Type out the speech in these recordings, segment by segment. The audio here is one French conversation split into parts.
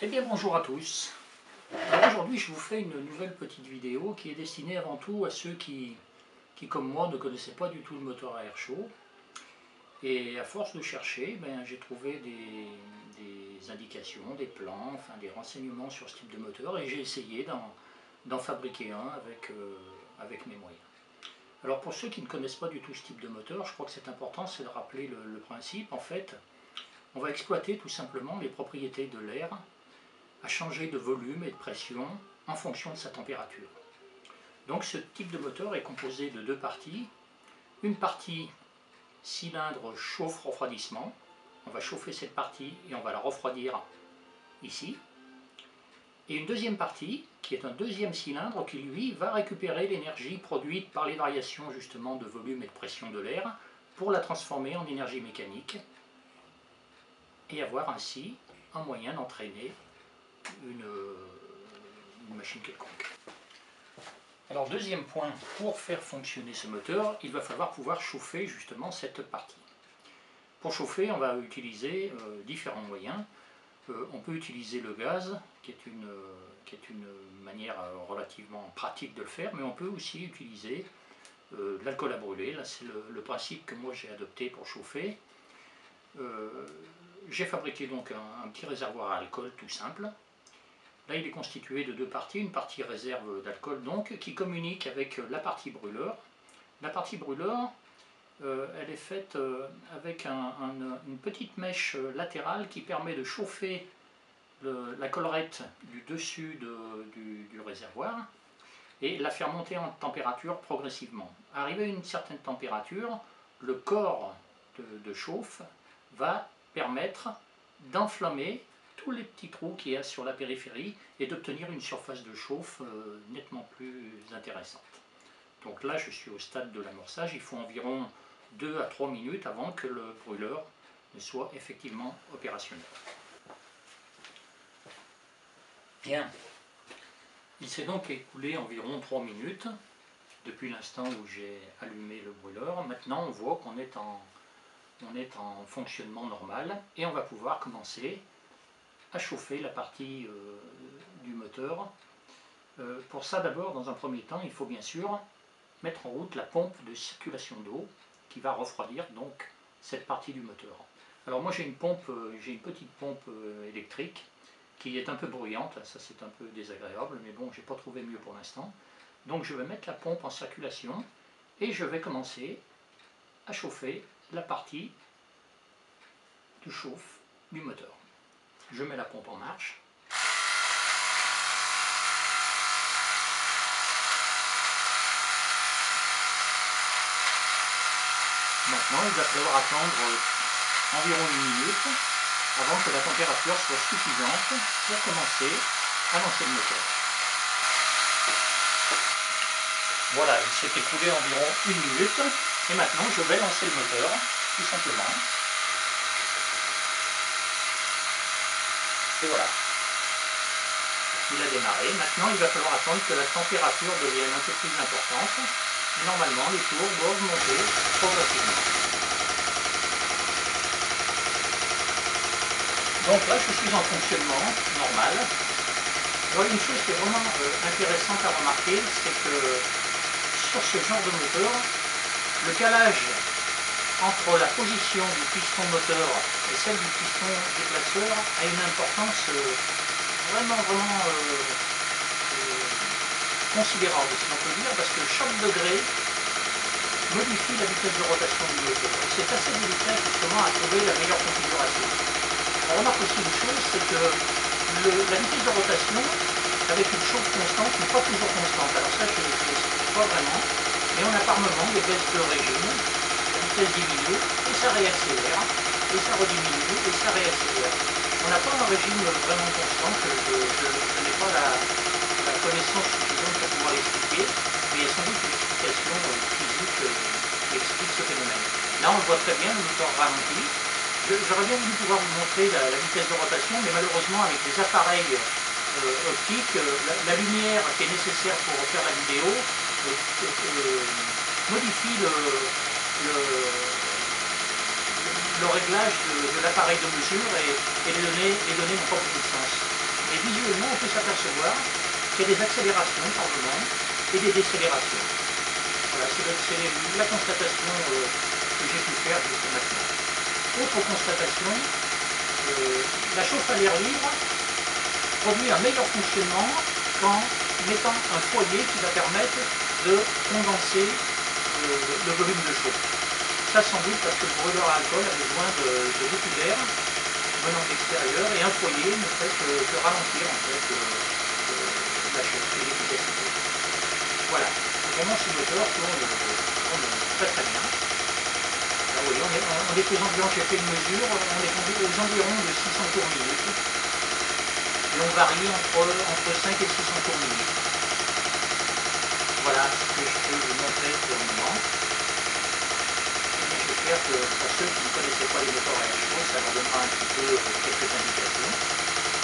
Eh bien bonjour à tous. Alors aujourd'hui je vous fais une nouvelle petite vidéo qui est destinée avant tout à ceux qui comme moi ne connaissaient pas du tout le moteur à air chaud. Et à force de chercher, j'ai trouvé des indications, des plans, enfin des renseignements sur ce type de moteur et j'ai essayé d'en fabriquer un avec mes moyens. Alors pour ceux qui ne connaissent pas du tout ce type de moteur, je crois que c'est important, c'est de rappeler le principe. En fait, on va exploiter tout simplement les propriétés de l'air à changer de volume et de pression en fonction de sa température. Donc ce type de moteur est composé de deux parties. Une partie cylindre chauffe-refroidissement. On va chauffer cette partie et on va la refroidir ici. Et une deuxième partie qui est un deuxième cylindre qui lui va récupérer l'énergie produite par les variations justement de volume et de pression de l'air pour la transformer en énergie mécanique et avoir ainsi un moyen d'entraîner une machine quelconque. Alors deuxième point, pour faire fonctionner ce moteur, il va falloir pouvoir chauffer justement cette partie. Pour chauffer, on va utiliser différents moyens. On peut utiliser le gaz, qui est une manière relativement pratique de le faire, mais on peut aussi utiliser de l'alcool à brûler. Là c'est le principe que moi j'ai adopté pour chauffer. J'ai fabriqué donc un petit réservoir à alcool tout simple. Là, il est constitué de deux parties, une partie réserve d'alcool donc, qui communique avec la partie brûleur. La partie brûleur, elle est faite avec une petite mèche latérale qui permet de chauffer la collerette du dessus du réservoir et la faire monter en température progressivement. Arrivé à une certaine température, le corps de chauffe va permettre d'enflammer tous les petits trous qu'il y a sur la périphérie et d'obtenir une surface de chauffe nettement plus intéressante. Donc là je suis au stade de l'amorçage, il faut environ 2 à 3 minutes avant que le brûleur ne soit effectivement opérationnel. Bien, il s'est donc écoulé environ 3 minutes depuis l'instant où j'ai allumé le brûleur. Maintenant on voit qu'on est en fonctionnement normal et on va pouvoir commencer à chauffer la partie du moteur. Pour ça d'abord, dans un premier temps, il faut bien sûr mettre en route la pompe de circulation d'eau qui va refroidir donc cette partie du moteur. Alors moi j'ai une petite pompe électrique qui est un peu bruyante, ça c'est un peu désagréable, mais bon j'ai pas trouvé mieux pour l'instant. Donc je vais mettre la pompe en circulation et je vais commencer à chauffer la partie de chauffe du moteur. Je mets la pompe en marche. Maintenant, il va falloir attendre environ 1 minute avant que la température soit suffisante pour commencer à lancer le moteur. Voilà, il s'est écoulé environ 1 minute et maintenant je vais lancer le moteur, tout simplement. Et voilà, il a démarré. Maintenant, il va falloir attendre que la température devienne un peu plus importante. Et normalement, les tours doivent monter progressivement. Donc là, je suis en fonctionnement normal. Alors, une chose qui est vraiment intéressante à remarquer, c'est que sur ce genre de moteur, le calage entre la position du piston moteur et celle du piston déplaceur a une importance vraiment considérable, si on peut dire, parce que chaque degré modifie la vitesse de rotation du moteur. C'est assez délicat justement à trouver la meilleure configuration. On remarque aussi une chose, c'est que la vitesse de rotation avec une chauffe constante n'est pas toujours constante. Alors ça, je ne l'explique pas vraiment, mais on a par moments des baisses de régime. La vitesse diminue et ça réaccélère, et ça rediminue et ça réaccélère. On n'a pas un régime vraiment constant, je n'ai pas la connaissance suffisante pour pouvoir l'expliquer, mais il y a sans doute une explication physique qui explique ce phénomène. Là on le voit très bien, le moteur ralentit. J'aurais bien voulu pouvoir vous montrer la vitesse de rotation, mais malheureusement avec les appareils optiques, la lumière qui est nécessaire pour faire la vidéo modifie le réglage de l'appareil de mesure et les données n'ont pas beaucoup de sens. Et visuellement, on peut s'apercevoir qu'il y a des accélérations par moment et des décélérations. Voilà, c'est la constatation que j'ai pu faire jusqu'à maintenant. Autre constatation, la chauffe à l'air libre produit un meilleur fonctionnement qu'en mettant un foyer qui va permettre de condenser le volume de chauffe. Ça sans doute parce que le brûleur à alcool a besoin de beaucoup d'air venant de l'extérieur et un foyer ne fait que ralentir en fait la chauffe et l'efficacité. Voilà, vraiment ce moteur tourne très très bien. Là, vous voyez, on est aux environs, j'ai fait une mesure, on est aux environs de 600 tours minute. Et on varie entre 5 et 600 tours minute. Voilà ce que je peux vous montrer pour le moment. Et j'espère que pour ceux qui ne connaissaient pas les moteurs à air chaud, ça leur donnera un petit peu quelques indications.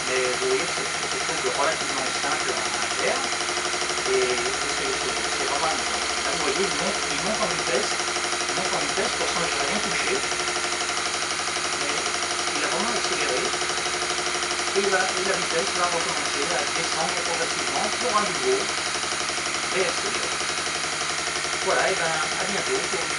Mais vous voyez que c'est quelque chose de relativement simple à faire. Et c'est vraiment amusant. Là vous voyez, il monte en vitesse. Il monte en vitesse, pourtant je n'ai rien touché. Mais il a vraiment accéléré. Et la vitesse va recommencer à descendre progressivement pour à nouveau réaccélérer. Voilà, et bien à bientôt pour une